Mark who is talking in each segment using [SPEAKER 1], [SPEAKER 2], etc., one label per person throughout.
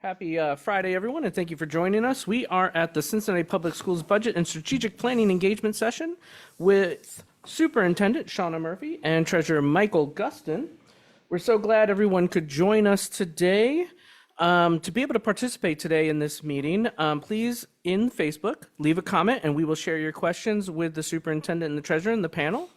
[SPEAKER 1] Happy Friday, everyone, and thank you for joining us. We are at the Cincinnati Public Schools Budget and Strategic Planning Engagement Session with Superintendent Shauna Murphy and Treasurer Michael Gustin. We're so glad everyone could join us today. To be able to participate today in this meeting, please, in Facebook, leave a comment, and we will share your questions with the superintendent and the treasurer and the panel.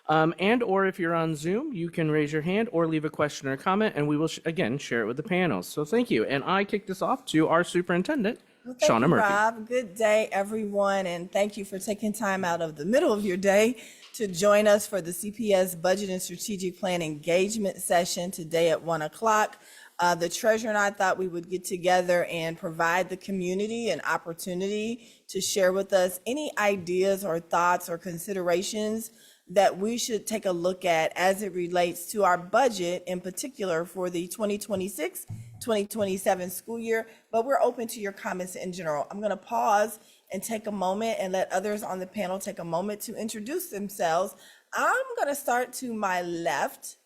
[SPEAKER 1] Or if you're on Zoom, you can raise your hand or leave a question or comment, and we will, again, share it with the panels. So thank you. And I kick this off to our superintendent,
[SPEAKER 2] Thank
[SPEAKER 1] Shauna
[SPEAKER 2] you,
[SPEAKER 1] Murphy.
[SPEAKER 2] Rob. Good day, everyone, and thank you for taking time out of the middle of your day to join us for the CPS Budget and Strategic Plan Engagement Session today at 1 o'clock. The treasurer and I thought we would get together and provide the community an opportunity to share with us any ideas or thoughts or considerations that we should take a look at as it relates to our budget, in particular for the 2026-2027 school year, but we're open to your comments in general. I'm going to pause and take a moment and let others on the panel take a moment to introduce themselves. I'm going to start to my left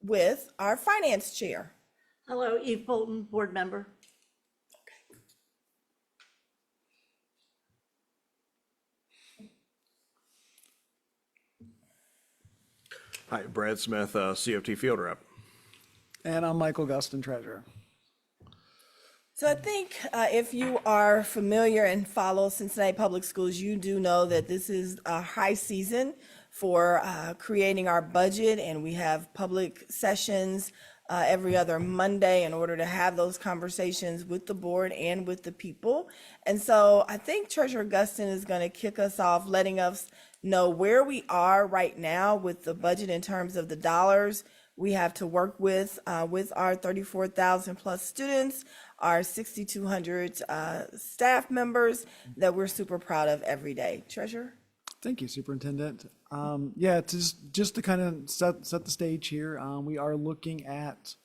[SPEAKER 2] with our finance chair.
[SPEAKER 3] Hello, Eve Bolton, board member.
[SPEAKER 4] Hi, Brad Smith, CFT field rep.
[SPEAKER 5] And I'm Michael Gustin, treasurer.
[SPEAKER 2] So I think if you are familiar and follow Cincinnati Public Schools, you do know that this is a high season for creating our budget, and we have public sessions every other Monday in order to have those conversations with the board and with the people. And so I think Treasurer Gustin is going to kick us off, letting us know where we are right now with the budget in terms of the dollars we have to work with our 34,000 plus students, our 6,200 staff members that we're super proud of every day. Treasurer?
[SPEAKER 5] Thank you, Superintendent. Yeah, just to kind of set the stage here, we are looking at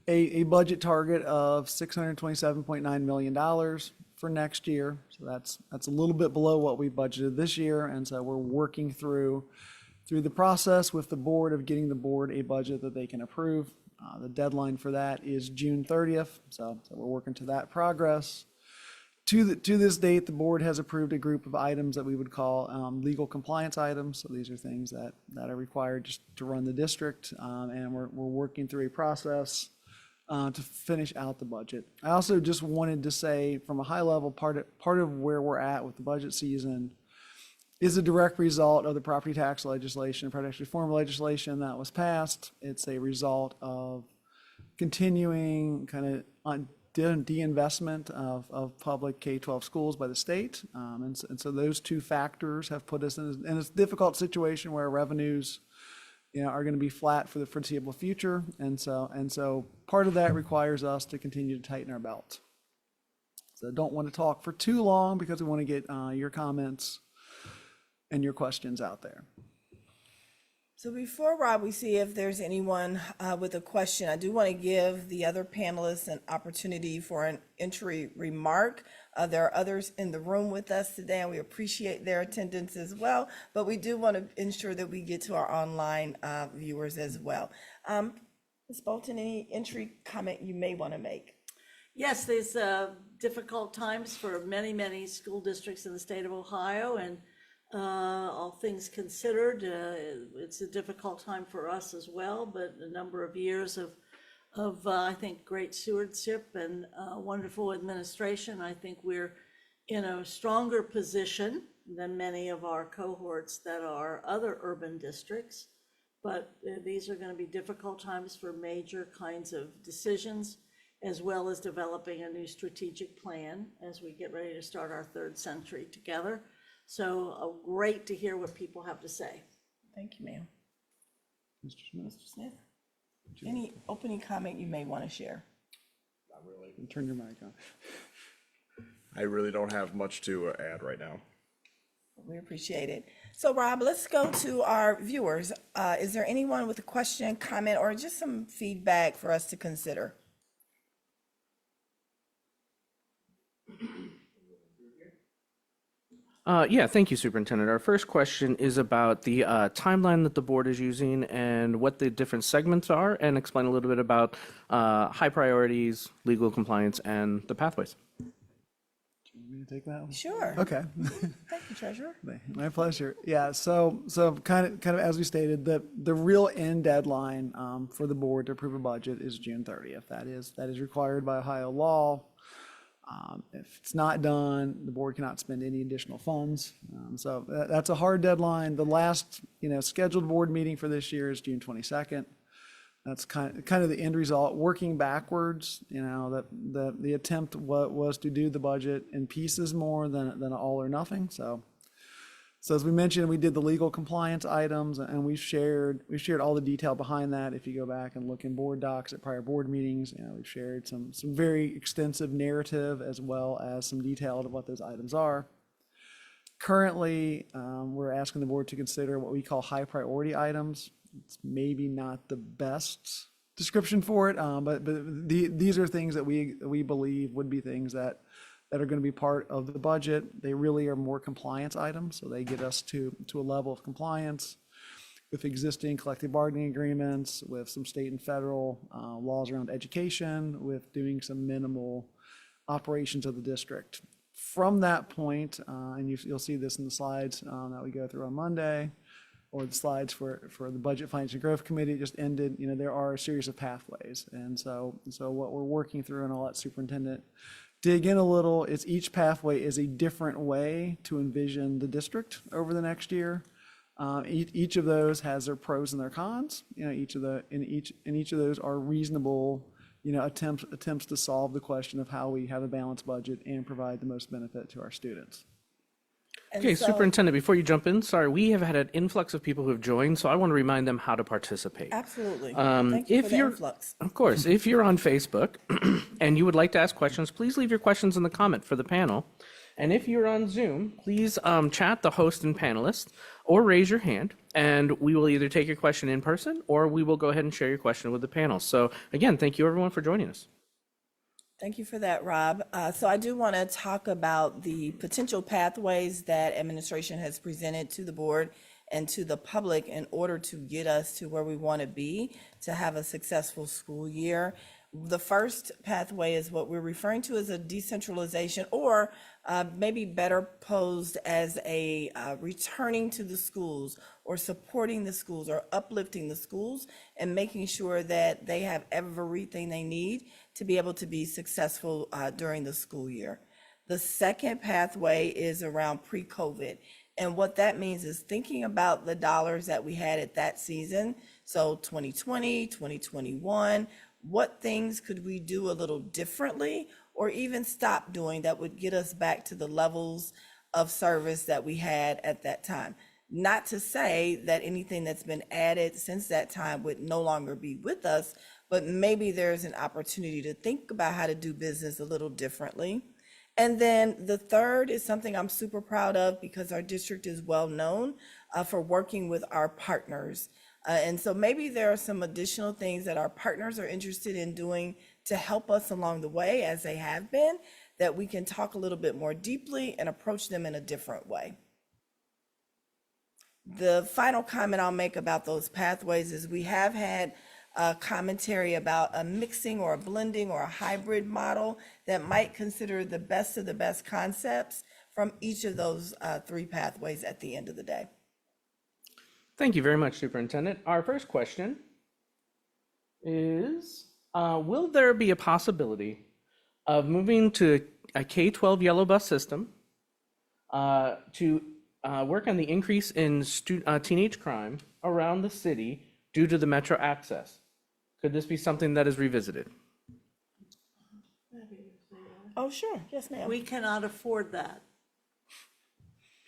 [SPEAKER 5] a budget target of $627.9 million for next year. So that's a little bit below what we budgeted this year, and so we're working through the process with the board of getting the board a budget that they can approve. The deadline for that is June 30th, so we're working to that progress. To this date, the board has approved a group of items that we would call legal compliance items. So these are things that are required just to run the district, and we're working through a process to finish out the budget. I also just wanted to say, from a high level, part of where we're at with the budget season is a direct result of the property tax legislation, property tax reform legislation that was passed. It's a result of continuing kind of on de-investment of public K-12 schools by the state. And so those two factors have put us in a difficult situation where revenues are going to be flat for the foreseeable future. And so part of that requires us to continue to tighten our belt. So I don't want to talk for too long because we want to get your comments and your questions out there.
[SPEAKER 2] So before, Rob, we see if there's anyone with a question, I do want to give the other panelists an opportunity for an entry remark. There are others in the room with us today, and we appreciate their attendance as well, but we do want to ensure that we get to our online viewers as well. Ms. Bolton, any entry comment you may want to make?
[SPEAKER 3] Yes, there's difficult times for many, many school districts in the state of Ohio, and all things considered, it's a difficult time for us as well, but a number of years of I think, great stewardship and wonderful administration. I think we're in a stronger position than many of our cohorts that are other urban districts, but these are going to be difficult times for major kinds of decisions, as well as developing a new strategic plan as we get ready to start our third century together. So great to hear what people have to say.
[SPEAKER 2] Thank you, ma'am.
[SPEAKER 5] Mr. Smith,
[SPEAKER 2] Mr. Smith, any opening comment you may want to share?
[SPEAKER 4] Not really.
[SPEAKER 5] turn your mic on.
[SPEAKER 4] I really don't have much to add right now.
[SPEAKER 2] We appreciate it. So Rob, let's go to our viewers. Is there anyone with a question, comment, or just some feedback for us to consider?
[SPEAKER 1] Yeah, thank you, Superintendent. Our first question is about the timeline that the board is using and what the different segments are, and explain a little bit about high priorities, legal compliance, and the pathways.
[SPEAKER 5] Want me to take that one?
[SPEAKER 2] Sure.
[SPEAKER 5] Okay.
[SPEAKER 2] Thank you, Treasurer.
[SPEAKER 5] My pleasure. Yeah, so kind of as we stated, the real end deadline for the board to approve a budget is June 30th. That is required by Ohio law. If it's not done, the board cannot spend any additional funds. So that's a hard deadline. The last, scheduled board meeting for this year is June 22nd. That's kind of the end result. Working backwards, that the attempt was to do the budget in pieces more than all or nothing. So as we mentioned, we did the legal compliance items, and we shared all the detail behind that. If you go back and look in board docs at prior board meetings, we've shared some very extensive narrative as well as some detail of what those items are. Currently, we're asking the board to consider what we call high priority items. It's maybe not the best description for it, but these are things that we believe would be things that are going to be part of the budget. They really are more compliance items, so they get us to a level of compliance with existing collective bargaining agreements, with some state and federal laws around education, with doing some minimal operations of the district. From that point, and you'll see this in the slides that we go through on Monday, or the slides for the Budget, Finance, and Growth Committee just ended, there are a series of pathways. And so what we're working through, and I'll let Superintendent dig in a little, is each pathway is a different way to envision the district over the next year. Each of those has their pros and their cons. Each of those are reasonable, attempts to solve the question of how we have a balanced budget and provide the most benefit to our students.
[SPEAKER 2] And
[SPEAKER 1] Okay,
[SPEAKER 2] so-
[SPEAKER 1] Superintendent, before you jump in, sorry, we have had an influx of people who have joined, so I want to remind them how to participate.
[SPEAKER 2] Absolutely. Thank you
[SPEAKER 1] if
[SPEAKER 2] for the
[SPEAKER 1] you're-
[SPEAKER 2] influx.
[SPEAKER 1] Of course, if you're on Facebook and you would like to ask questions, please leave your questions in the comment for the panel. And if you're on Zoom, please chat the host and panelists or raise your hand, and we will either take your question in person or we will go ahead and share your question with the panel. So again, thank you everyone for joining us.
[SPEAKER 2] Thank you for that, Rob. So I do want to talk about the potential pathways that administration has presented to the board and to the public in order to get us to where we want to be to have a successful school year. The first pathway is what we're referring to as a decentralization, or maybe better posed as a returning to the schools, or supporting the schools, or uplifting the schools, and making sure that they have everything they need to be able to be successful during the school year. The second pathway is around pre-COVID. And what that means is thinking about the dollars that we had at that season. So 2020, 2021, what things could we do a little differently or even stop doing that would get us back to the levels of service that we had at that time? Not to say that anything that's been added since that time would no longer be with us, but maybe there's an opportunity to think about how to do business a little differently. And then the third is something I'm super proud of because our district is well known for working with our partners. And so maybe there are some additional things that our partners are interested in doing to help us along the way, as they have been, that we can talk a little bit more deeply and approach them in a different way. The final comment I'll make about those pathways is we have had commentary about a mixing or a blending or a hybrid model that might consider the best of the best concepts from each of those three pathways at the end of the day.
[SPEAKER 1] Thank you very much, Superintendent. Our first question is, will there be a possibility of moving to a K-12 yellow bus system to work on the increase in teenage crime around the city due to the metro access? Could this be something that is revisited?
[SPEAKER 2] Oh, sure. Yes, ma'am.
[SPEAKER 3] We cannot afford that.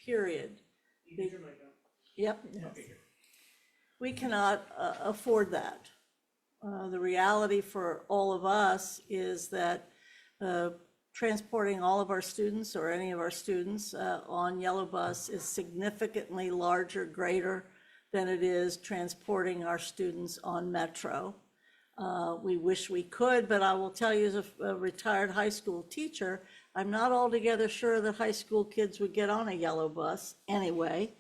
[SPEAKER 3] Period. Yep. We cannot afford that. The reality for all of us is that transporting all of our students or any of our students on yellow bus is significantly larger, greater than it is transporting our students on metro. We wish we could, but I will tell you as a retired high school teacher, I'm not altogether sure that high school kids would get on a yellow bus anyway.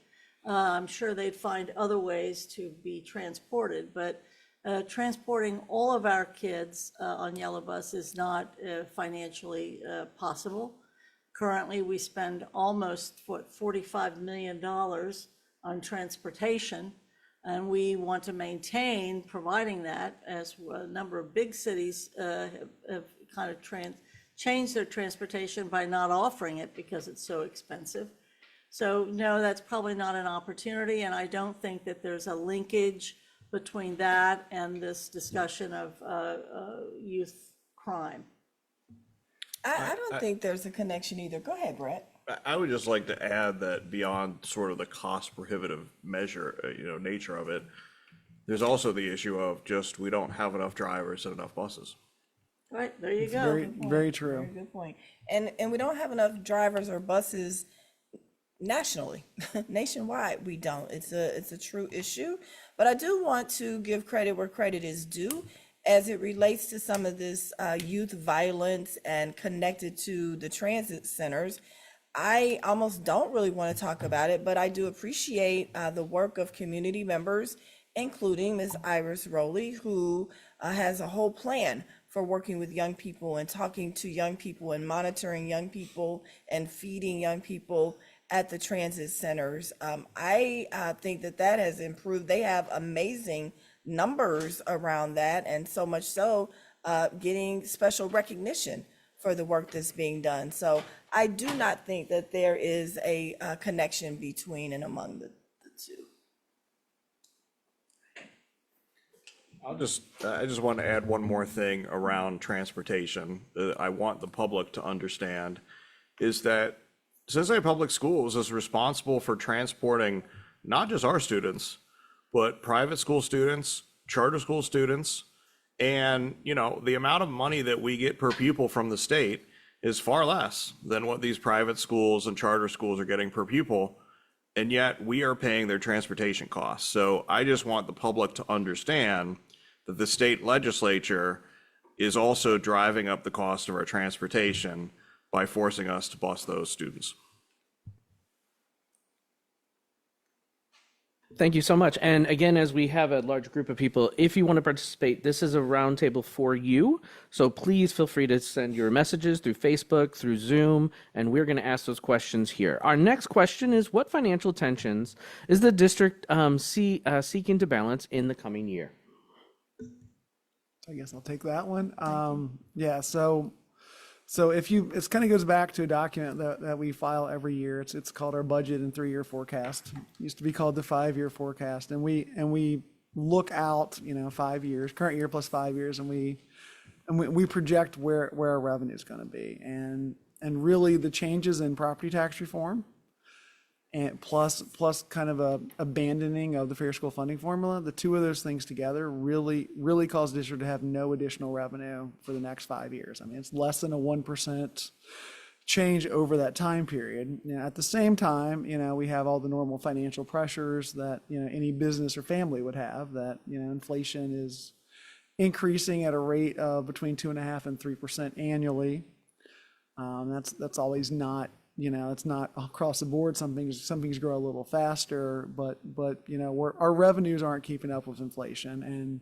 [SPEAKER 3] I'm sure they'd find other ways to be transported, but transporting all of our kids on yellow bus is not financially possible. Currently, we spend almost, $45 million on transportation, and we want to maintain providing that, as a number of big cities have kind of changed their transportation by not offering it because it's so expensive. So no, that's probably not an opportunity, and I don't think that there's a linkage between that and this discussion of youth crime.
[SPEAKER 2] I don't think there's a connection either. Go ahead, Brett.
[SPEAKER 4] I would just like to add that beyond sort of the cost prohibitive measure, nature of it, there's also the issue of just we don't have enough drivers and enough buses.
[SPEAKER 3] Right, there you go.
[SPEAKER 5] Very, very true.
[SPEAKER 2] Very good point. And we don't have enough drivers or buses nationally, nationwide. We don't. It's a true issue. But I do want to give credit where credit is due as it relates to some of this youth violence and connected to the transit centers. I almost don't really want to talk about it, but I do appreciate the work of community members, including Ms. Iris Rowley, who has a whole plan for working with young people and talking to young people and monitoring young people and feeding young people at the transit centers. I think that has improved. They have amazing numbers around that, and so much so getting special recognition for the work that's being done. So I do not think that there is a connection between and among the two.
[SPEAKER 4] I just want to add one more thing around transportation that I want the public to understand is that Cincinnati Public Schools is responsible for transporting not just our students, but private school students, charter school students, and the amount of money that we get per pupil from the state is far less than what these private schools and charter schools are getting per pupil, and yet we are paying their transportation costs. So I just want the public to understand that the state legislature is also driving up the cost of our transportation by forcing us to bus those students.
[SPEAKER 1] Thank you so much. And again, as we have a large group of people, if you want to participate, this is a roundtable for you. So please feel free to send your messages through Facebook, through Zoom, and we're going to ask those questions here. Our next question is, what financial tensions is the district seeking to balance in the coming year?
[SPEAKER 5] I guess I'll take that one. Yeah, so it kind of goes back to a document that we file every year. It's called our budget and 3-year forecast. It used to be called the 5-year forecast, and we look out 5 years, current year plus 5 years, and we project where our revenue is going to be, and really the changes in property tax reform, and plus kind of a abandoning of the fair school funding formula. The two of those things together really cause the district to have no additional revenue for the next 5 years. I mean, it's less than a 1% change over that time period. At the same time, we have all the normal financial pressures that any business or family would have. That inflation is increasing at a rate of between 2.5% and 3% annually. That's always not. It's not across the board. Some things grow a little faster, but our revenues aren't keeping up with inflation,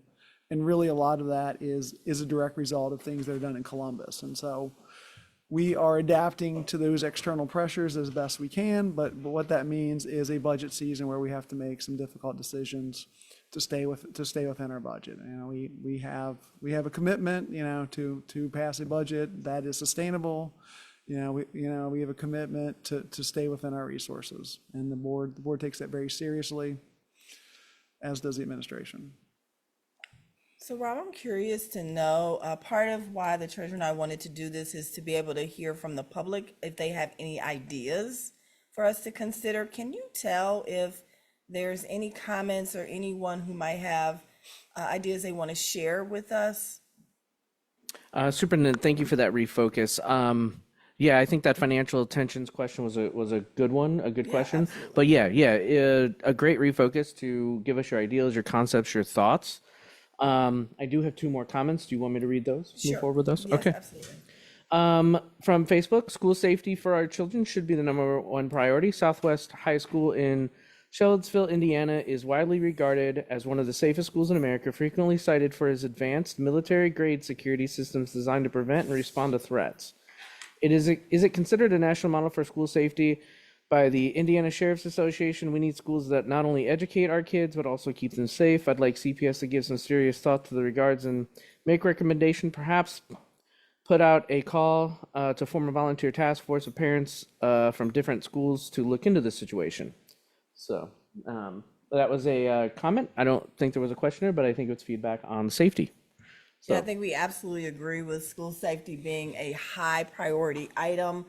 [SPEAKER 5] and really a lot of that is a direct result of things that are done in Columbus. And so we are adapting to those external pressures as best we can, but what that means is a budget season where we have to make some difficult decisions to stay within our budget. We have a commitment to pass a budget that is sustainable. We have a commitment to stay within our resources, and the board takes that very seriously, as does the administration.
[SPEAKER 2] So Rob, I'm curious to know, part of why the treasurer and I wanted to do this is to be able to hear from the public if they have any ideas for us to consider. Can you tell if there's any comments or anyone who might have ideas they want to share with us?
[SPEAKER 1] Superintendent, thank you for that refocus. Yeah, I think that financial tensions question was a good one, a good question.
[SPEAKER 2] Absolutely.
[SPEAKER 1] But a great refocus to give us your ideas, your concepts, your thoughts. I do have 2 more comments. Do you want me to read those?
[SPEAKER 2] Sure.
[SPEAKER 1] Move forward with those?
[SPEAKER 2] Yes,
[SPEAKER 1] Okay.
[SPEAKER 2] absolutely.
[SPEAKER 1] From Facebook, school safety for our children should be the number one priority. Southwest High School in Charlottesville, Indiana is widely regarded as one of the safest schools in America, frequently cited for its advanced military-grade security systems designed to prevent and respond to threats. Is it considered a national model for school safety by the Indiana Sheriff's Association? We need schools that not only educate our kids, but also keep them safe. I'd like CPS to give some serious thought to the regards and make recommendation, perhaps put out a call to form a volunteer task force of parents from different schools to look into this situation. So that was a comment. I don't think there was a questioner, but I think it's feedback on safety.
[SPEAKER 2] Yeah, I think we absolutely agree with school safety being a high priority item.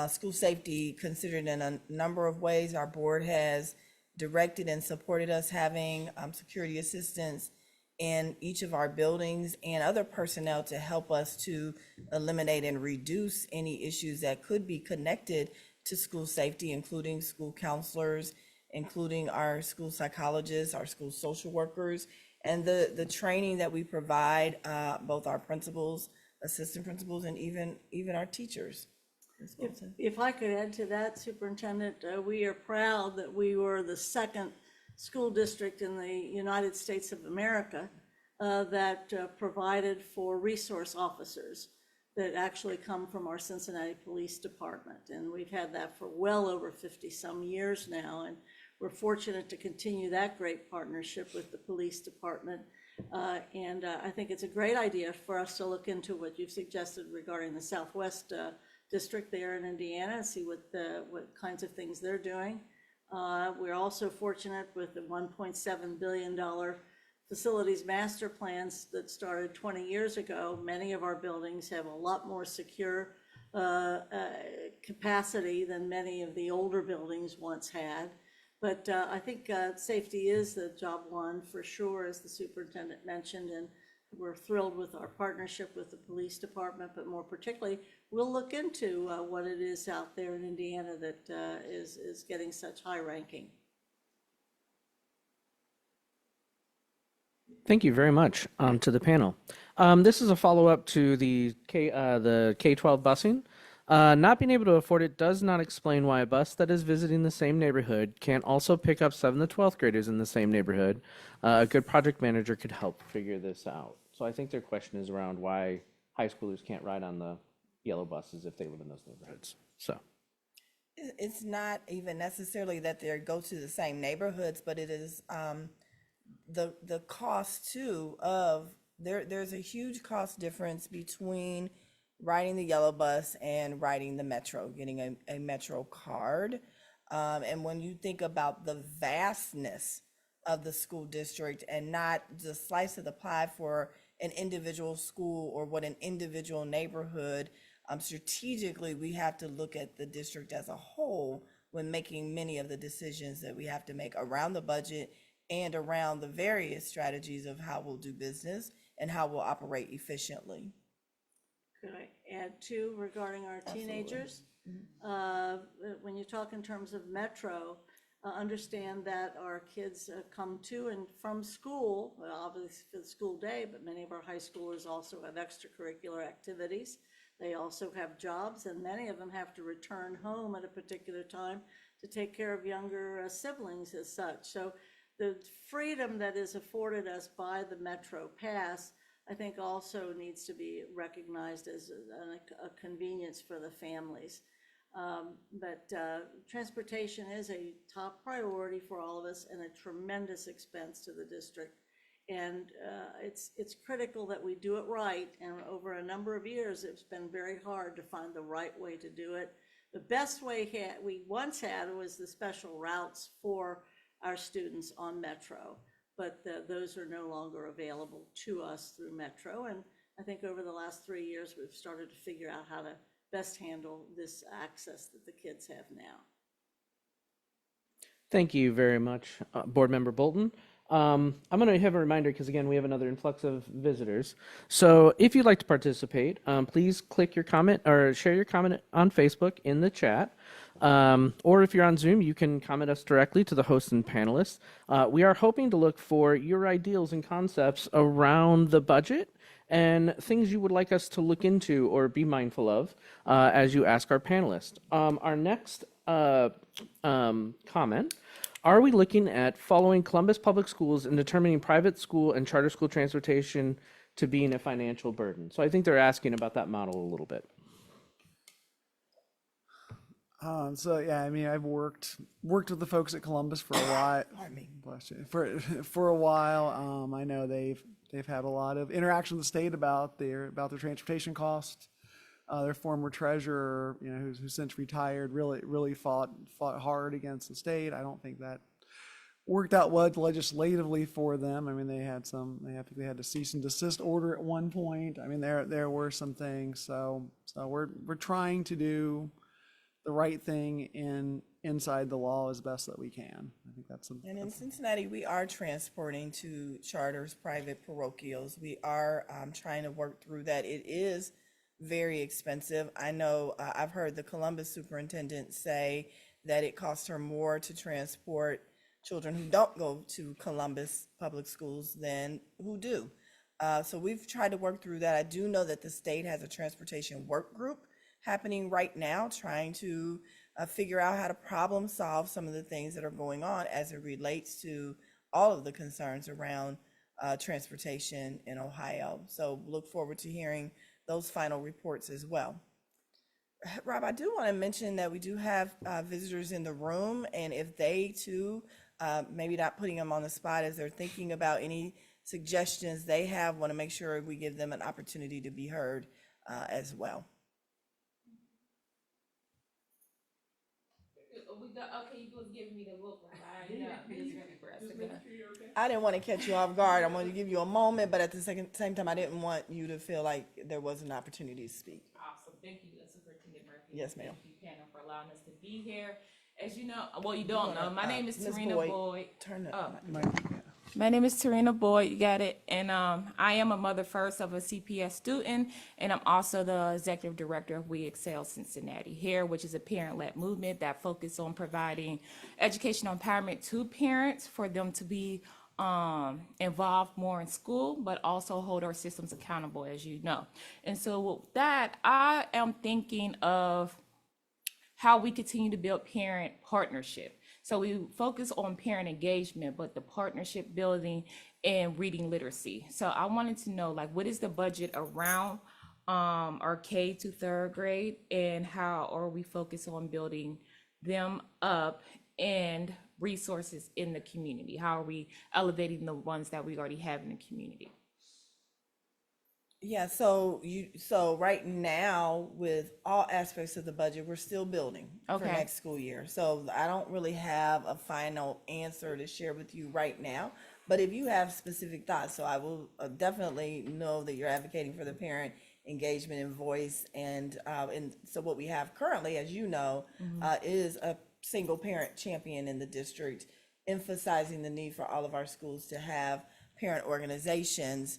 [SPEAKER 2] School safety considered in a number of ways. Our board has directed and supported us having security assistance in each of our buildings and other personnel to help us to eliminate and reduce any issues that could be connected to school safety, including school counselors, including our school psychologists, our school social workers, and the training that we provide, both our principals, assistant principals, and even our teachers.
[SPEAKER 3] If I could add to that, Superintendent, we are proud that we were the second school district in the United States of America that provided for resource officers that actually come from our Cincinnati Police Department. And we've had that for well over 50-some years now. And we're fortunate to continue that great partnership with the police department. And I think it's a great idea for us to look into what you've suggested regarding the Southwest district there in Indiana and see what kinds of things they're doing. We're also fortunate with the $1.7 billion facilities master plans that started 20 years ago. Many of our buildings have a lot more secure capacity than many of the older buildings once had. But I think safety is the job one for sure, as the superintendent mentioned, and we're thrilled with our partnership with the police department, but more particularly, we'll look into what it is out there in Indiana that is getting such high ranking.
[SPEAKER 1] Thank you very much to the panel. This is a follow-up to the K-12 busing. Not being able to afford it does not explain why a bus that is visiting the same neighborhood can't also pick up 7th to 12th graders in the same neighborhood. A good project manager could help figure this out. So I think their question is around why high schoolers can't ride on the yellow buses if they live in those neighborhoods. So
[SPEAKER 2] It's not even necessarily that they go to the same neighborhoods, but it is the cost too of there's a huge cost difference between riding the yellow bus and riding the metro, getting a metro card. And when you think about the vastness of the school district and not the slice of the pie for an individual school or what an individual neighborhood, strategically, we have to look at the district as a whole when making many of the decisions that we have to make around the budget and around the various strategies of how we'll do business and how we'll operate efficiently.
[SPEAKER 3] Could I add too regarding our teenagers? When you talk in terms of metro, understand that our kids come to and from school, well, obviously for the school day, but many of our high schoolers also have extracurricular activities. They also have jobs, and many of them have to return home at a particular time to take care of younger siblings as such. So the freedom that is afforded us by the Metro Pass, I think also needs to be recognized as a convenience for the families. But transportation is a top priority for all of us and a tremendous expense to the district. And it's critical that we do it right. And over a number of years, it's been very hard to find the right way to do it. The best way we once had was the special routes for our students on Metro, but those are no longer available to us through Metro. And I think over the last 3 years, we've started to figure out how to best handle this access that the kids have now.
[SPEAKER 1] thank you very much, Board Member Bolton. I'm going to have a reminder because, again, we have another influx of visitors. So if you'd like to participate, please click your comment or share your comment on Facebook in the chat. Or if you're on Zoom, you can comment us directly to the hosts and panelists. We are hoping to look for your ideals and concepts around the budget and things you would like us to look into or be mindful of as you ask our panelists. Our next comment. Are we looking at following Columbus Public Schools and determining private school and charter school transportation to being a financial burden? So I think they're asking about that model a little bit.
[SPEAKER 5] So yeah, I mean, I've worked with the folks at Columbus for a while.
[SPEAKER 2] Pardon me.
[SPEAKER 5] Bless you. For a while. I know they've had a lot of interaction with the state about their transportation costs. Their former treasurer, who's since retired, really fought hard against the state. I don't think that worked out well legislatively for them. I mean, they had a cease and desist order at one point. I mean, there were some things. So we're trying to do the right thing inside the law as best that we can. I think that's
[SPEAKER 2] And in Cincinnati, we are transporting to charters, private parochials. We are trying to work through that. It is very expensive. I know I've heard the Columbus superintendent say that it costs her more to transport children who don't go to Columbus public schools than who do. So we've tried to work through that. I do know that the state has a transportation work group happening right now, trying to figure out how to problem solve some of the things that are going on as it relates to all of the concerns around transportation in Ohio. So look forward to hearing those final reports as well. Rob, I do want to mention that we do have visitors in the room, and if they too, maybe not putting them on the spot as they're thinking about any suggestions they have, want to make sure we give them an opportunity to be heard as well.
[SPEAKER 6] Okay, you was giving me the look like I know. Just ready for us to go.
[SPEAKER 2] I didn't want to catch you off guard. I wanted to give you a moment, but at the same time, I didn't want you to feel like there was an opportunity to speak.
[SPEAKER 6] Awesome. Thank you, Superintendent Murphy.
[SPEAKER 2] Yes, ma'am.
[SPEAKER 6] Thank you, panel, for allowing us to be here. As you know, well, you don't know, my name is
[SPEAKER 2] Ms.
[SPEAKER 6] Tarina Boyd.
[SPEAKER 2] Turn it.
[SPEAKER 6] My name is Tarina Boyd, you got it. And I am a mother first of a CPS student, and I'm also the executive director of We Excel Cincinnati here, which is a parent-led movement that focuses on providing educational empowerment to parents for them to be involved more in school, but also hold our systems accountable, as you know. And so with that, I am thinking of how we continue to build parent partnership. So we focus on parent engagement, but the partnership building and reading literacy. So I wanted to know, like, what is the budget around our K to third grade, and how are we focused on building them up and resources in the community? How are we elevating the ones that we already have in the community?
[SPEAKER 2] Yeah, so right now, with all aspects of the budget, we're still building for
[SPEAKER 6] Okay.
[SPEAKER 2] next school year. So I don't really have a final answer to share with you right now. But if you have specific thoughts, so I will definitely know that you're advocating for the parent engagement and voice. And so what we have currently, as you know, is a single parent champion in the district, emphasizing the need for all of our schools to have parent organizations.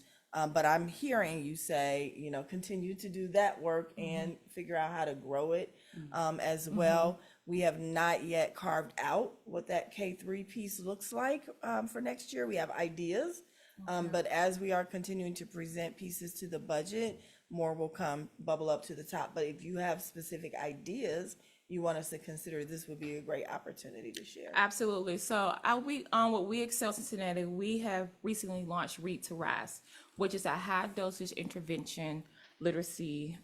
[SPEAKER 2] But I'm hearing you say, continue to do that work and figure out how to grow it as well. We have not yet carved out what that K-3 piece looks like for next year. We have ideas, but as we are continuing to present pieces to the budget, more will bubble up to the top. But if you have specific ideas you want us to consider, this would be a great opportunity to share.
[SPEAKER 6] Absolutely. So with We Excel Cincinnati, we have recently launched Read to Rise, which is a high dosage intervention literacy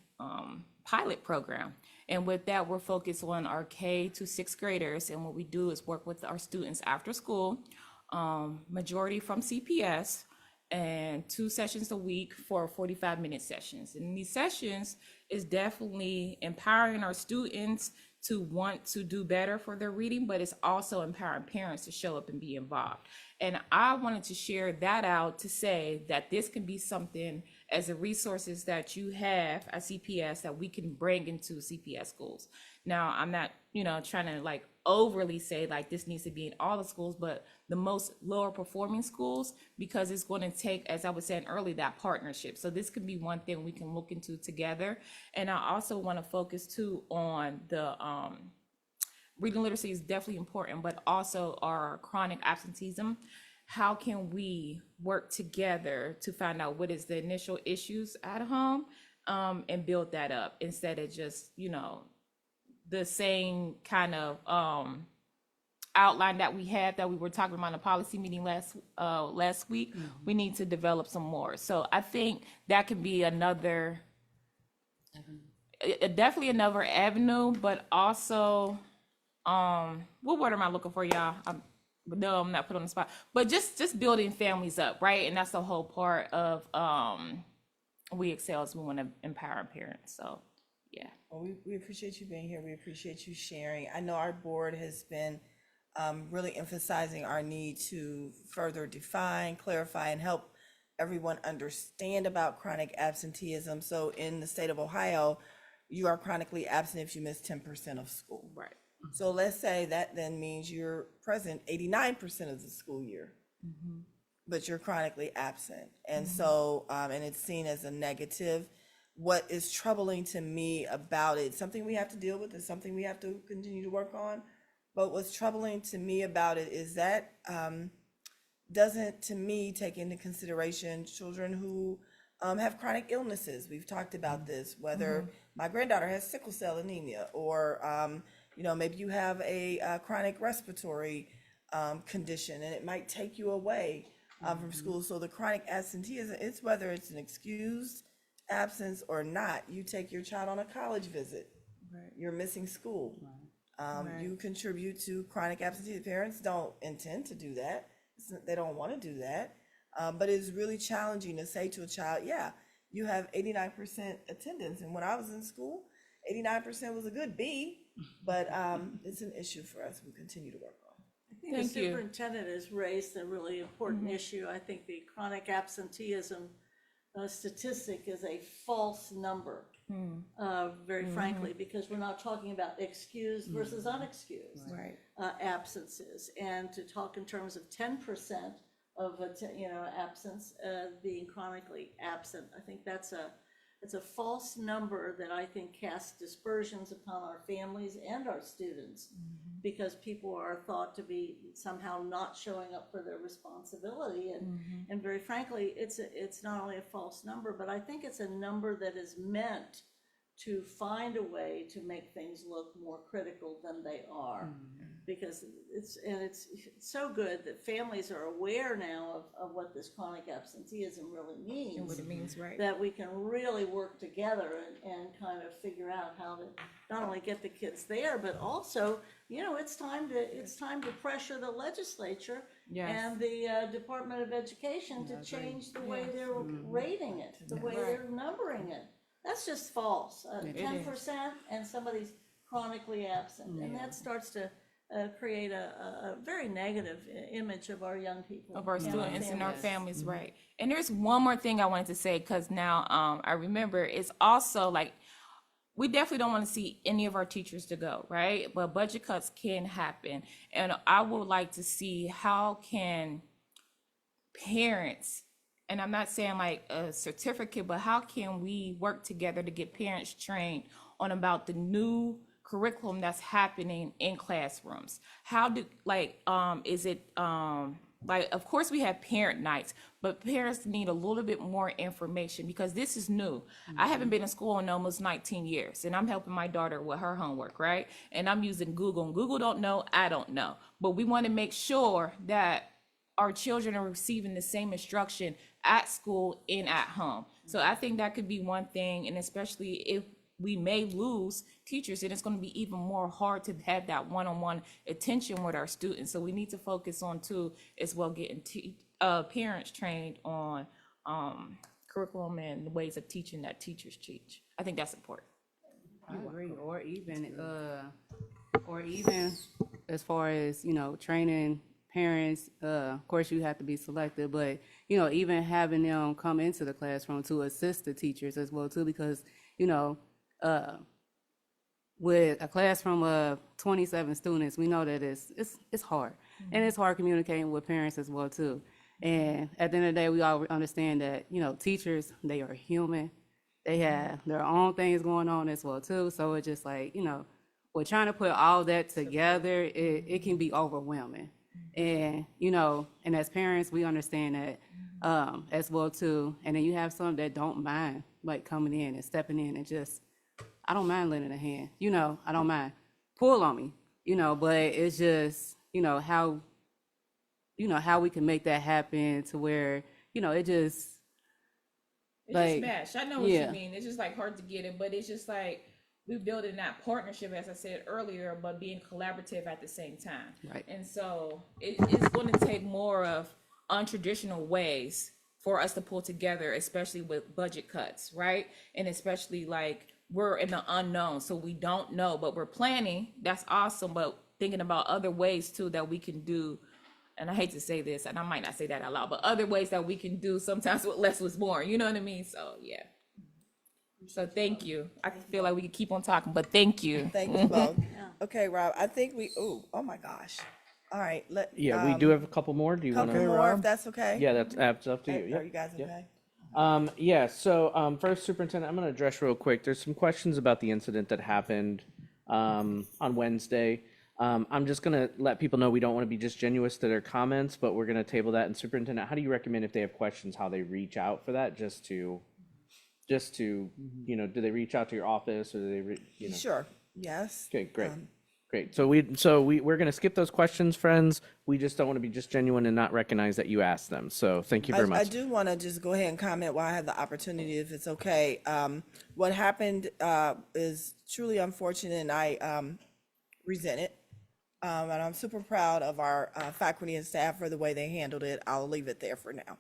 [SPEAKER 6] pilot program. And with that, we're focused on our K to sixth graders. And what we do is work with our students after school, majority from CPS, and 2 sessions a week for 45-minute sessions. And these sessions is definitely empowering our students to want to do better for their reading, but it's also empowering parents to show up and be involved. And I wanted to share that out to say that this can be something as the resources that you have at CPS that we can bring into CPS schools. Now, I'm not, trying to like overly say like this needs to be in all the schools, but the most lower performing schools, because it's going to take, as I was saying earlier, that partnership. So this could be one thing we can look into together. And I also want to focus too on the reading literacy is definitely important, but also our chronic absenteeism how can we work together to find out what is the initial issues at home, and build that up instead of just, the same kind of outline that we had that we were talking about in a policy meeting last week. We need to develop some more. So I think that could be another, definitely another avenue, but also, what word am I looking for, y'all? No, I'm not put on the spot, but just building families up, right? And that's the whole part of We Excel, is we want to empower our parents. So yeah.
[SPEAKER 2] Well, we appreciate you being here. We appreciate you sharing. I know our board has been really emphasizing our need to further define, clarify, and help everyone understand about chronic absenteeism. So in the state of Ohio, you are chronically absent if you miss 10% of school.
[SPEAKER 6] Right.
[SPEAKER 2] So let's say that then means you're present 89% of the school year, but you're chronically absent. And so, and it's seen as a negative. What is troubling to me about it, something we have to deal with, is something we have to continue to work on. But what's troubling to me about it is that doesn't, to me, take into consideration children who have chronic illnesses. We've talked about this, whether my granddaughter has sickle cell anemia, or maybe you have a chronic respiratory condition, and it might take you away from school. So the chronic absenteeism, it's whether it's an excused absence or not. You take your child on a college visit, you're missing school. You contribute to chronic absenteeism. Parents don't intend to do that. They don't want to do that. But it's really challenging to say to a child, yeah, you have 89% attendance. And when I was in school, 89% was a good B, but it's an issue for us. We continue to work on.
[SPEAKER 3] I think
[SPEAKER 6] Thank
[SPEAKER 3] the
[SPEAKER 6] you.
[SPEAKER 3] superintendent has raised a really important issue. I think the chronic absenteeism statistic is a false number, very frankly, because we're not talking about excused versus unexcused absences. And to talk in terms of 10% of absence being chronically absent, I think it's a false number that I think casts dispersions upon our families and our students, because people are thought to be somehow not showing up for their responsibility. And very frankly, it's not only a false number, but I think it's a number that is meant to find a way to make things look more critical than they are. Because it's so good that families are aware now of what this chronic absenteeism really means.
[SPEAKER 6] And what it means, right?
[SPEAKER 3] That we can really work together and kind of figure out how to not only get the kids there, but also, it's time to pressure the legislature and the Department of Education to change the way they're rating it, the way they're numbering it. That's just false. 10% and somebody's chronically absent, and that starts to create a very negative image of our young people,
[SPEAKER 6] Of our
[SPEAKER 3] and
[SPEAKER 6] students and our
[SPEAKER 3] families.
[SPEAKER 6] families, right? And there's one more thing I wanted to say, because now I remember, it's also like, we definitely don't want to see any of our teachers to go, right? But budget cuts can happen. And I would like to see how can parents, and I'm not saying like a certificate, but how can we work together to get parents trained on about the new curriculum that's happening in classrooms? How do, is it, of course we have parent nights, but parents need a little bit more information, because this is new. I haven't been in school in almost 19 years, and I'm helping my daughter with her homework, right? And I'm using Google, and Google don't know, I don't know. But we want to make sure that our children are receiving the same instruction at school and at home. So I think that could be one thing, and especially if we may lose teachers, and it's going to be even more hard to have that one-on-one attention with our students. So we need to focus on too, as well, getting parents trained on curriculum and the ways of teaching that teachers teach. I think that's important.
[SPEAKER 7] I agree, or even as far as, training parents, of course you have to be selective, but, even having them come into the classroom to assist the teachers as well too, because, with a classroom of 27 students, we know that it's hard, and it's hard communicating with parents as well too. And at the end of the day, we all understand that, teachers, they are human. They have their own things going on as well too. So it's just like, we're trying to put all that together. It can be overwhelming. And, you know, and as parents, we understand that as well too. And then you have some that don't mind like coming in and stepping in and just, I don't mind lending a hand, you know, I don't mind. Pull on me, you know, but it's just, you know, how we can make that happen to where, you know, it just,
[SPEAKER 6] It's
[SPEAKER 7] like,
[SPEAKER 6] just matched. I know what
[SPEAKER 7] yeah.
[SPEAKER 6] you mean. It's just like hard to get it, but it's just like we're building that partnership, as I said earlier, but being collaborative at the same time.
[SPEAKER 7] Right.
[SPEAKER 6] And so it's going to take more of untraditional ways for us to pull together, especially with budget cuts, right? And especially like we're in the unknown, so we don't know, but we're planning. That's awesome, but thinking about other ways too that we can do. And I hate to say this, and I might not say that out loud, but other ways that we can do sometimes with less was more. You know what I mean? So yeah. So thank you. I feel like we could keep on talking, but thank you.
[SPEAKER 2] Thank you both. Okay, Rob, I think oh my gosh. All right,
[SPEAKER 1] Yeah, we do have a couple more. Do you want
[SPEAKER 2] couple
[SPEAKER 1] to?
[SPEAKER 2] more,
[SPEAKER 5] Rob?
[SPEAKER 2] if that's okay?
[SPEAKER 1] Yeah, that's up to you.
[SPEAKER 2] Are you guys okay?
[SPEAKER 1] Yeah, so first, Superintendent, I'm going to address real quick. There's some questions about the incident that happened on Wednesday. I'm just going to let people know we don't want to be disingenuous to their comments, but we're going to table that. And Superintendent, how do you recommend if they have questions, how they reach out for that? Just to, you know, do they reach out to your office or do they, you know?
[SPEAKER 2] Sure, yes.
[SPEAKER 1] Okay, great. Great. So we're going to skip those questions, friends. We just don't want to be just genuine and not recognize that you asked them. So thank you very
[SPEAKER 2] I
[SPEAKER 1] much.
[SPEAKER 2] do want to just go ahead and comment while I have the opportunity, if it's okay. What happened is truly unfortunate, and I resent it. And I'm super proud of our faculty and staff for the way they handled it. I'll leave it there for now.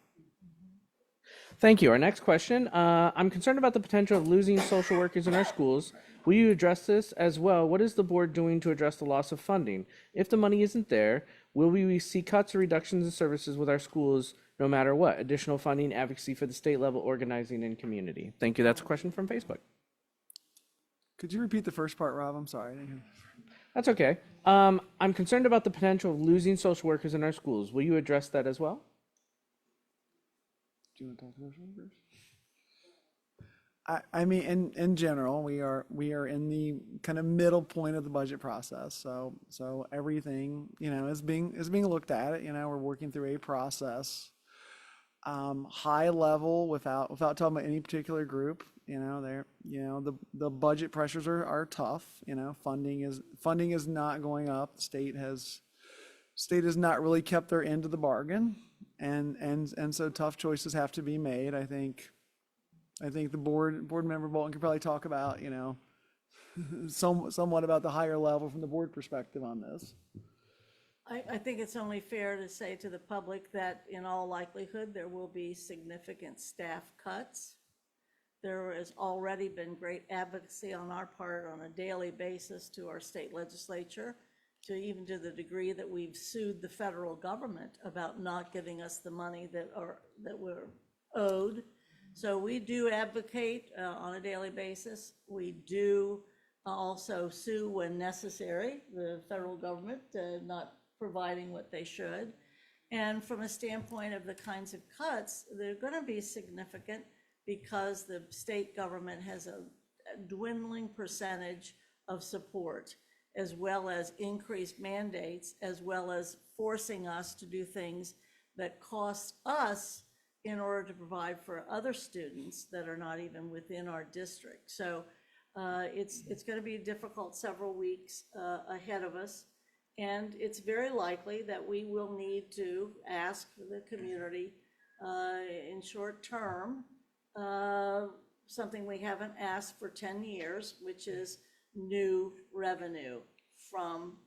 [SPEAKER 1] Thank you. Our next question. I'm concerned about the potential of losing social workers in our schools. Will you address this as well? What is the board doing to address the loss of funding? If the money isn't there, will we see cuts or reductions in services with our schools no matter what? Additional funding, advocacy for the state level, organizing, and community. Thank you. That's a question from Facebook.
[SPEAKER 5] Could you repeat the first part, Rob? I'm sorry. I didn't hear.
[SPEAKER 1] That's okay. I'm concerned about the potential of losing social workers in our schools. Will you address that as well?
[SPEAKER 5] Do you want to talk to social workers? I mean, in general, we are in the kind of middle point of the budget process. So everything, you know, is being looked at. You know, we're working through a process. High level, without talking about any particular group. You know, the budget pressures are tough. You know, funding is not going up. The state has not really kept their end of the bargain, and so tough choices have to be made. I think the board member Bolton could probably talk about, you know, somewhat about the higher level from the board perspective on this.
[SPEAKER 3] I think it's only fair to say to the public that in all likelihood, there will be significant staff cuts. There has already been great advocacy on our part on a daily basis to our state legislature, even to the degree that we've sued the federal government about not giving us the money that we're owed. So we do advocate on a daily basis. We do also sue when necessary, the federal government not providing what they should. And from a standpoint of the kinds of cuts, they're going to be significant because the state government has a dwindling percentage of support, as well as increased mandates, as well as forcing us to do things that cost us in order to provide for other students that are not even within our district. So it's going to be a difficult several weeks ahead of us. And it's very likely that we will need to ask the community in short term, something we haven't asked for 10 years, which is new revenue from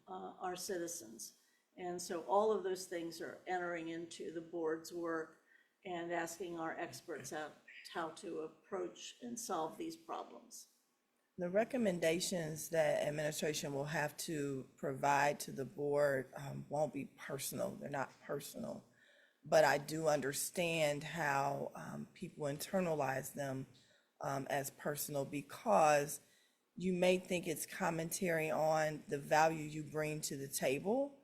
[SPEAKER 3] our citizens. And so all of those things are entering into the board's work and asking our experts out how to approach and solve these problems.
[SPEAKER 2] The recommendations that administration will have to provide to the board won't be personal. They're not personal. But I do understand how people internalize them as personal, because you may think it's commentary on the value you bring to the table,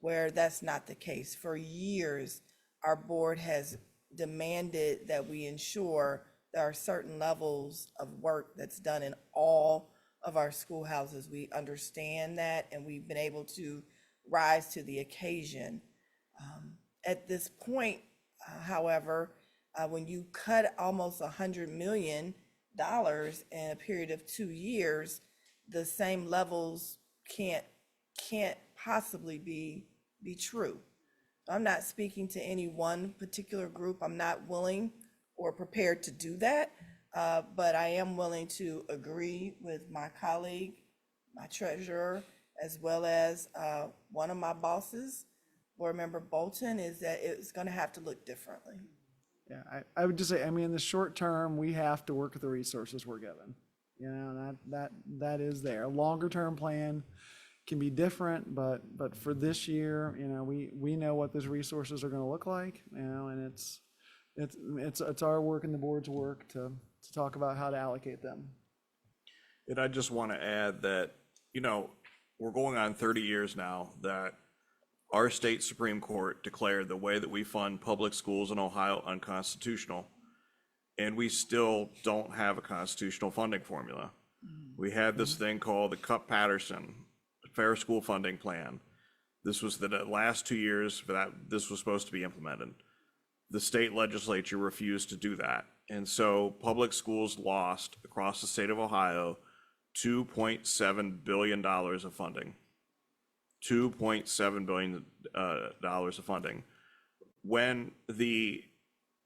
[SPEAKER 2] where that's not the case. For years, our board has demanded that we ensure there are certain levels of work that's done in all of our schoolhouses. We understand that, and we've been able to rise to the occasion. At this point, however, when you cut almost $100 million in a period of 2 years, the same levels can't possibly be true. I'm not speaking to any one particular group. I'm not willing or prepared to do that, but I am willing to agree with my colleague, my treasurer, as well as one of my bosses, Board Member Bolton, is that it's going to have to look differently.
[SPEAKER 5] Yeah, I would just say, I mean, in the short term, we have to work with the resources we're given. You know, that is there. A longer term plan can be different, but for this year, you know, we know what those resources are going to look like, you know, and it's our work and the board's work to talk about how to allocate them.
[SPEAKER 4] And I just want to add that, you know, we're going on 30 years now that our state Supreme Court declared the way that we fund public schools in Ohio unconstitutional, and we still don't have a constitutional funding formula. We had this thing called the Cupp-Patterson Fair School Funding Plan. This was the last 2 years that this was supposed to be implemented. The state legislature refused to do that, and so public schools lost across the state of Ohio $2.7 billion of funding. $2.7 billion of funding. When the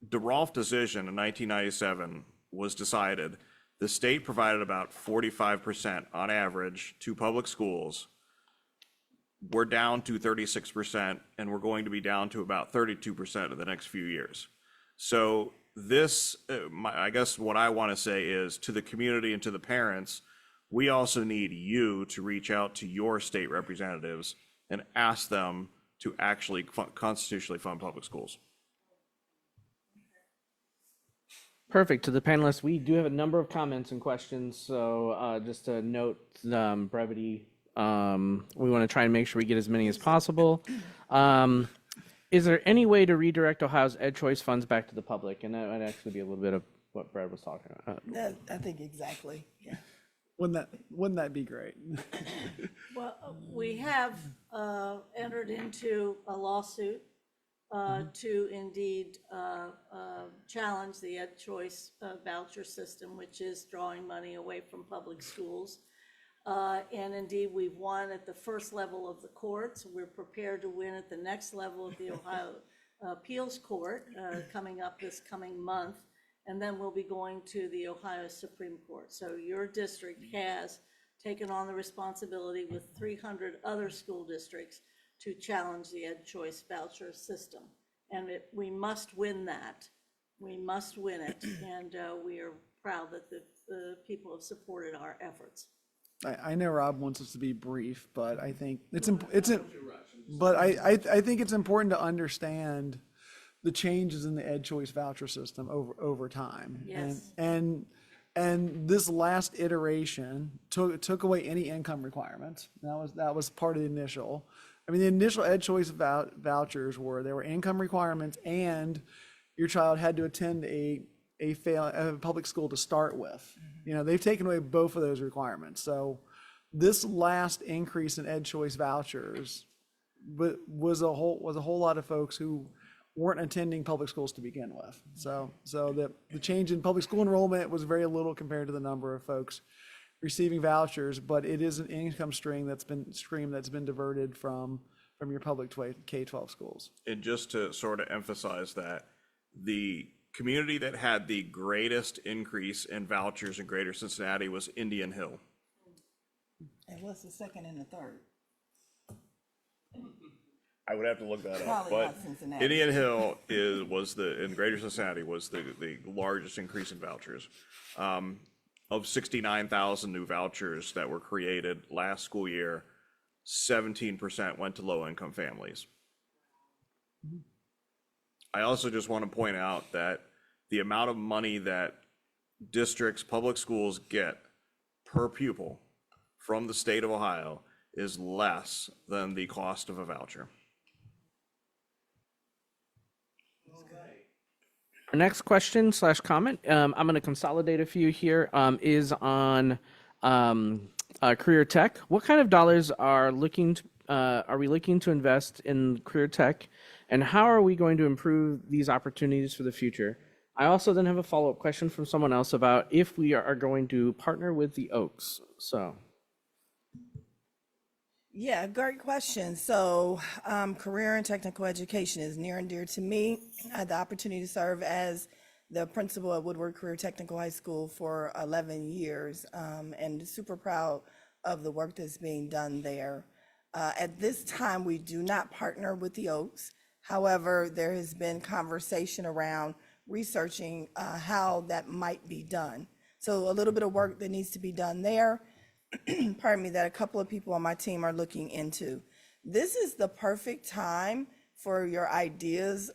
[SPEAKER 4] DeRolf decision in 1997 was decided, the state provided about 45% on average to public schools. We're down to 36%, and we're going to be down to about 32% in the next few years. So this, I guess what I want to say is to the community and to the parents, we also need you to reach out to your state representatives and ask them to actually constitutionally fund public schools.
[SPEAKER 1] Perfect. To the panelists, we do have a number of comments and questions. So just to note brevity, we want to try and make sure we get as many as possible. Is there any way to redirect Ohio's EdChoice funds back to the public? And that would actually be a little bit of what Brad was talking about.
[SPEAKER 2] I think exactly, yeah.
[SPEAKER 5] Wouldn't that be great?
[SPEAKER 3] Well, we have entered into a lawsuit to indeed challenge the EdChoice voucher system, which is drawing money away from public schools. And indeed, we've won at the first level of the courts. We're prepared to win at the next level of the Ohio Appeals Court coming up this coming month. And then we'll be going to the Ohio Supreme Court. So your district has taken on the responsibility with 300 other school districts to challenge the EdChoice voucher system. And we must win that. We must win it. And we are proud that the people have supported our efforts.
[SPEAKER 5] I know Rob wants us to be brief, but I think but I think it's important to understand the changes in the EdChoice voucher system over time.
[SPEAKER 3] Yes.
[SPEAKER 5] And this last iteration took away any income requirements. That was part of the initial. I mean, the initial EdChoice vouchers there were income requirements, and your child had to attend a public school to start with. You know, they've taken away both of those requirements. So this last increase in EdChoice vouchers was a whole lot of folks who weren't attending public schools to begin with. So the change in public school enrollment was very little compared to the number of folks receiving vouchers, but it is an income stream that's been diverted from your public K-12 schools.
[SPEAKER 4] And just to sort of emphasize that, the community that had the greatest increase in vouchers in Greater Cincinnati was Indian Hill.
[SPEAKER 2] And what's the second and the third?
[SPEAKER 4] I would have to look that up,
[SPEAKER 2] Probably
[SPEAKER 4] but
[SPEAKER 2] not Cincinnati.
[SPEAKER 4] Indian Hill in Greater Cincinnati was the largest increase in vouchers. Of 69,000 new vouchers that were created last school year, 17% went to low-income families. I also just want to point out that the amount of money that districts, public schools get per pupil from the state of Ohio is less than the cost of a voucher.
[SPEAKER 1] Our next question / comment, I'm going to consolidate a few here, is on career tech. What kind of dollars are looking are we looking to invest in career tech, and how are we going to improve these opportunities for the future? I also then have a follow-up question from someone else about if we are going to partner with the Oaks. So,
[SPEAKER 2] Yeah, great question. So, career and technical education is near and dear to me. I had the opportunity to serve as the principal at Woodward Career Technical High School for 11 years, and super proud of the work that's being done there. At this time, we do not partner with the Oaks. However, there has been conversation around researching how that might be done. So a little bit of work that needs to be done there, pardon me, that a couple of people on my team are looking into. This is the perfect time for your ideas,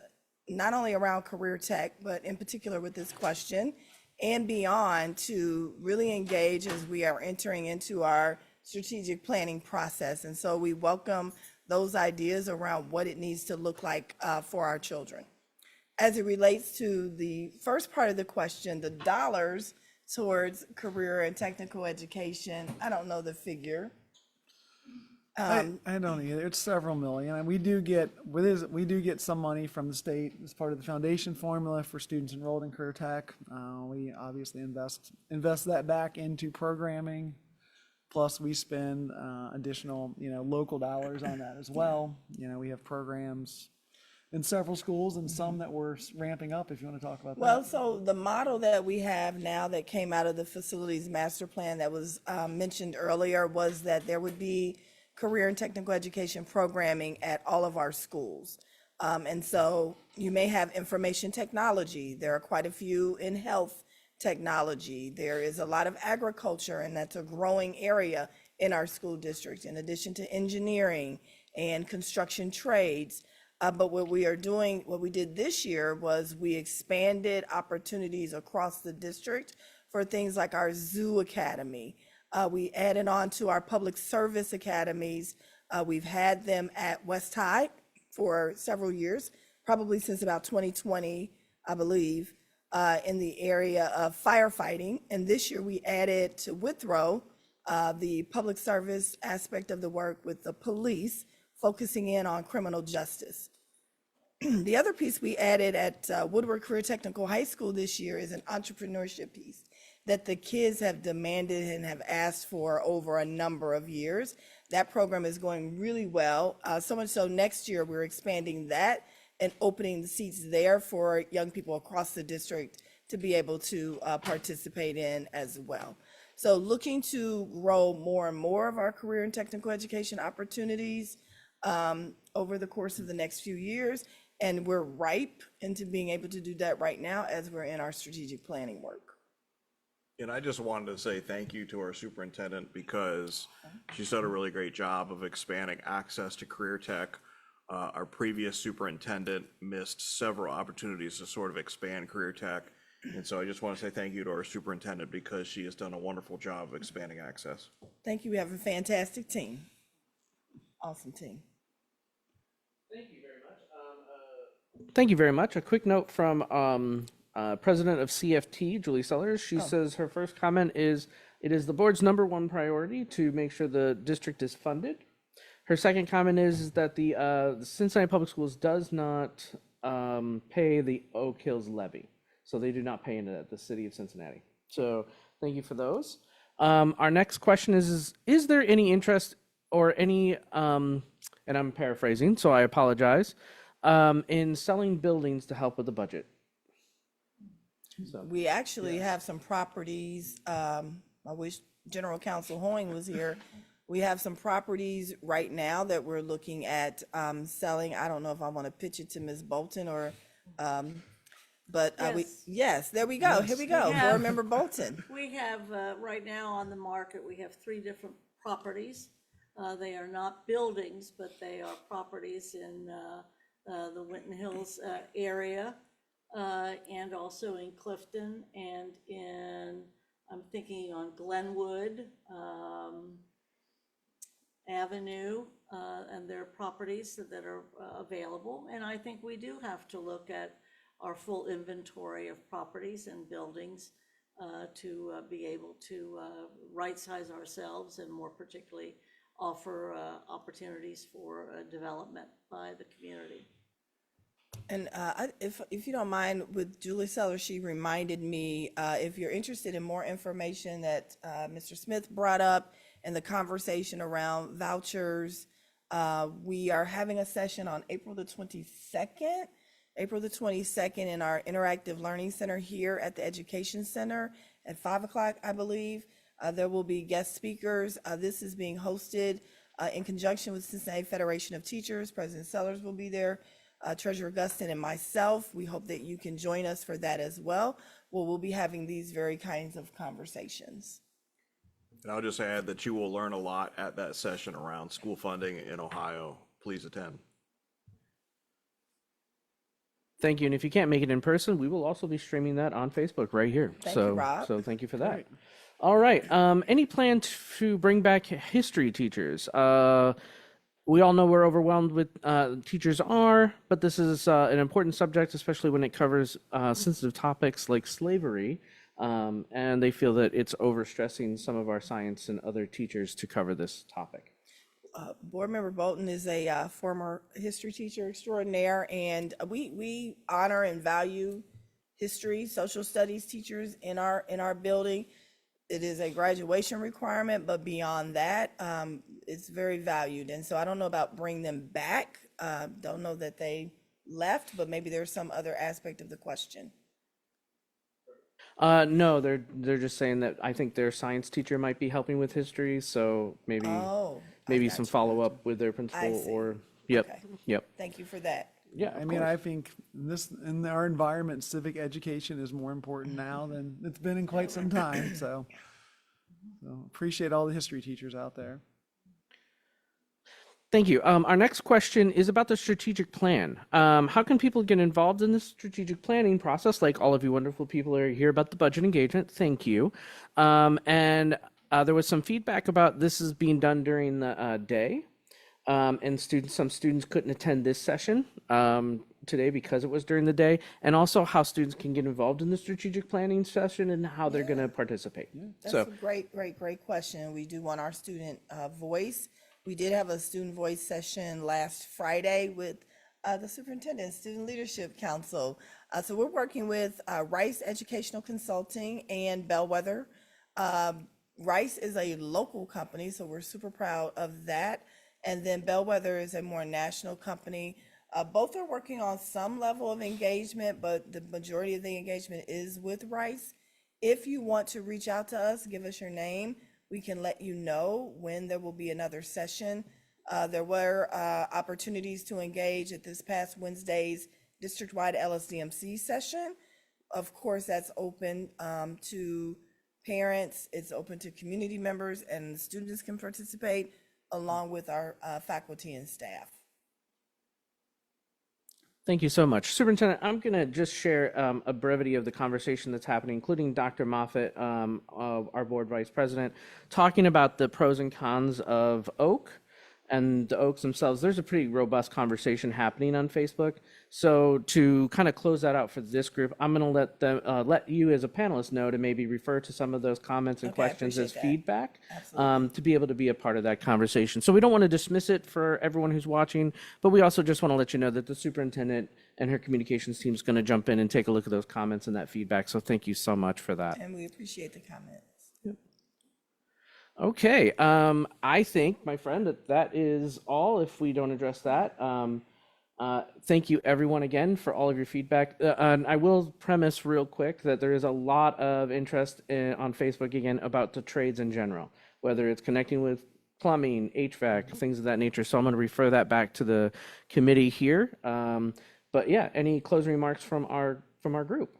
[SPEAKER 2] not only around career tech, but in particular with this question and beyond, to really engage as we are entering into our strategic planning process. And so we welcome those ideas around what it needs to look like for our children. As it relates to the first part of the question, the dollars towards career and technical education, I don't know the figure.
[SPEAKER 5] I don't either. It's several million, and we do get some money from the state as part of the foundation formula for students enrolled in career tech. We obviously invest that back into programming. Plus, we spend additional, local dollars on that as well. We have programs in several schools and some that we're ramping up, if you want to talk about that.
[SPEAKER 2] Well, so the model that we have now that came out of the facilities master plan that was mentioned earlier was that there would be career and technical education programming at all of our schools. And so you may have information technology. There are quite a few in health technology. There is a lot of agriculture, and that's a growing area in our school district, in addition to engineering and construction trades. But what we did this year was we expanded opportunities across the district for things like our zoo academy. We added on to our public service academies. We've had them at West High for several years, probably since about 2020, I believe, in the area of firefighting. And this year we added to Withrow the public service aspect of the work with the police, focusing in on criminal justice. The other piece we added at Woodward Career Technical High School this year is an entrepreneurship piece that the kids have demanded and have asked for over a number of years. That program is going really well, so much so next year we're expanding that and opening the seats there for young people across the district to be able to participate in as well. So looking to grow more and more of our career and technical education opportunities over the course of the next few years. And we're ripe into being able to do that right now as we're in our strategic planning work.
[SPEAKER 4] And I just wanted to say thank you to our superintendent because she's done a really great job of expanding access to career tech. Our previous superintendent missed several opportunities to sort of expand career tech. And so I just want to say thank you to our superintendent because she has done a wonderful job of expanding access.
[SPEAKER 2] Thank you. We have a fantastic team. Awesome team.
[SPEAKER 1] thank you very much. A quick note from President of CFT, Julie Sellers. She says her first comment is, it is the board's #1 priority to make sure the district is funded. Her second comment is that the Cincinnati Public Schools does not pay the Oak Hills levy. So they do not pay into that, the city of Cincinnati. So thank you for those. Our next question is there any interest or any, and I'm paraphrasing, so I apologize, in selling buildings to help with the budget?
[SPEAKER 2] We actually have some properties, I wish General Counsel Hoying was here. We have some properties right now that we're looking at selling. I don't know if I want to pitch it to Ms. Bolton or, but yes, there we go. Here we go.
[SPEAKER 3] Yeah.
[SPEAKER 2] Board Member Bolton.
[SPEAKER 3] We have, right now on the market, we have 3 different properties. They are not buildings, but they are properties in the Winton Hills area, and also in Clifton and I'm thinking on Glenwood Avenue, and there are properties that are available. And I think we do have to look at our full inventory of properties and buildings to be able to right-size ourselves and more particularly offer opportunities for development by the community.
[SPEAKER 2] And if you don't mind, with Julie Sellers, she reminded me, if you're interested in more information that Mr. Smith brought up and the conversation around vouchers, we are having a session on April the 22nd. April the 22nd in our Interactive Learning Center here at the Education Center at 5 o'clock, I believe. There will be guest speakers. This is being hosted in conjunction with Cincinnati Federation of Teachers. President Sellers will be there, Treasurer Guston and myself. We hope that you can join us for that as well. We'll be having these very kinds of conversations.
[SPEAKER 4] And I'll just add that you will learn a lot at that session around school funding in Ohio. Please attend.
[SPEAKER 1] Thank you. And if you can't make it in person, we will also be streaming that on Facebook right here.
[SPEAKER 2] Thank you, Rob.
[SPEAKER 1] So thank you for that. All right. Any plan to bring back history teachers? We all know we're overwhelmed with teachers are, but this is an important subject, especially when it covers sensitive topics like slavery. And they feel that it's overstressing some of our science and other teachers to cover this topic.
[SPEAKER 2] Board Member Bolton is a former history teacher extraordinaire, and we honor and value history, social studies teachers in our building. It is a graduation requirement, but beyond that, it's very valued. And so I don't know about bring them back. Don't know that they left, but maybe there's some other aspect of the question.
[SPEAKER 1] No, they're just saying that I think their science teacher might be helping with history, so maybe
[SPEAKER 2] Oh, I
[SPEAKER 1] maybe
[SPEAKER 2] got
[SPEAKER 1] some
[SPEAKER 2] you.
[SPEAKER 1] follow up with their principal
[SPEAKER 2] see.
[SPEAKER 1] or yep,
[SPEAKER 2] Okay.
[SPEAKER 1] yep.
[SPEAKER 2] Thank you for that.
[SPEAKER 1] Yeah,
[SPEAKER 5] I mean, I think in our environment, civic education is more important now than it's been in quite some time. So appreciate all the history teachers out there.
[SPEAKER 1] Thank you. Our next question is about the strategic plan. How can people get involved in the strategic planning process? Like all of you wonderful people are here about the budget engagement. Thank you. And there was some feedback about this is being done during the day. And some students couldn't attend this session today because it was during the day. And also how students can get involved in the strategic planning session and how they're going to participate.
[SPEAKER 2] That's
[SPEAKER 1] So
[SPEAKER 2] a great question. We do want our student voice. We did have a student voice session last Friday with the superintendent, Student Leadership Council. So we're working with Rice Educational Consulting and Bellwether. Rice is a local company, so we're super proud of that. And then Bellwether is a more national company. Both are working on some level of engagement, but the majority of the engagement is with Rice. If you want to reach out to us, give us your name. We can let you know when there will be another session. There were opportunities to engage at this past Wednesday's district-wide LSDMC session. Of course, that's open to parents, it's open to community members, and students can participate along with our faculty and staff.
[SPEAKER 1] thank you so much. Superintendent, I'm going to just share a brevity of the conversation that's happening, including Dr. Moffitt, our board vice president, talking about the pros and cons of OAK and the OAKs themselves. There's a pretty robust conversation happening on Facebook. So to kind of close that out for this group, I'm going to let you as a panelist know to maybe refer to some of those comments and
[SPEAKER 2] Okay, I
[SPEAKER 1] questions as
[SPEAKER 2] appreciate that.
[SPEAKER 1] feedback
[SPEAKER 2] Absolutely.
[SPEAKER 1] to be able to be a part of that conversation. So we don't want to dismiss it for everyone who's watching, but we also just want to let you know that the superintendent and her communications team is going to jump in and take a look at those comments and that feedback. So thank you so much for that.
[SPEAKER 2] And we appreciate the comments.
[SPEAKER 1] Okay, I think, my friend, that is all if we don't address that. Thank you, everyone, again, for all of your feedback. And I will premise real quick that there is a lot of interest on Facebook, again, about the trades in general, whether it's connecting with plumbing, HVAC, things of that nature. So I'm going to refer that back to the committee here. But yeah, any closing remarks from our group?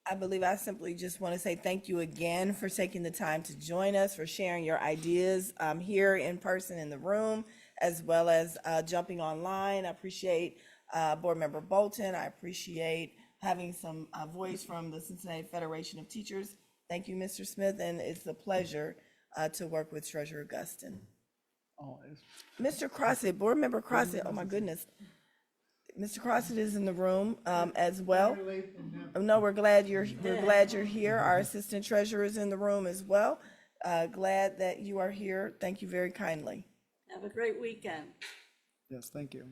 [SPEAKER 2] I believe I simply just want to say thank you again for taking the time to join us, for sharing your ideas here in person in the room, as well as jumping online. I appreciate Board Member Bolton. I appreciate having some voice from the Cincinnati Federation of Teachers. Thank you, Mr. Smith, and it's a pleasure to work with Treasurer Guston.
[SPEAKER 5] Always.
[SPEAKER 2] Mr. Crossett, Board Member Crossett, oh my goodness. Mr. Crossett is in the room as well. No, we're glad you're here. Our Assistant Treasurer is in the room as well. Glad that you are here. Thank you very kindly.
[SPEAKER 3] Have a great weekend.
[SPEAKER 5] Yes, thank you.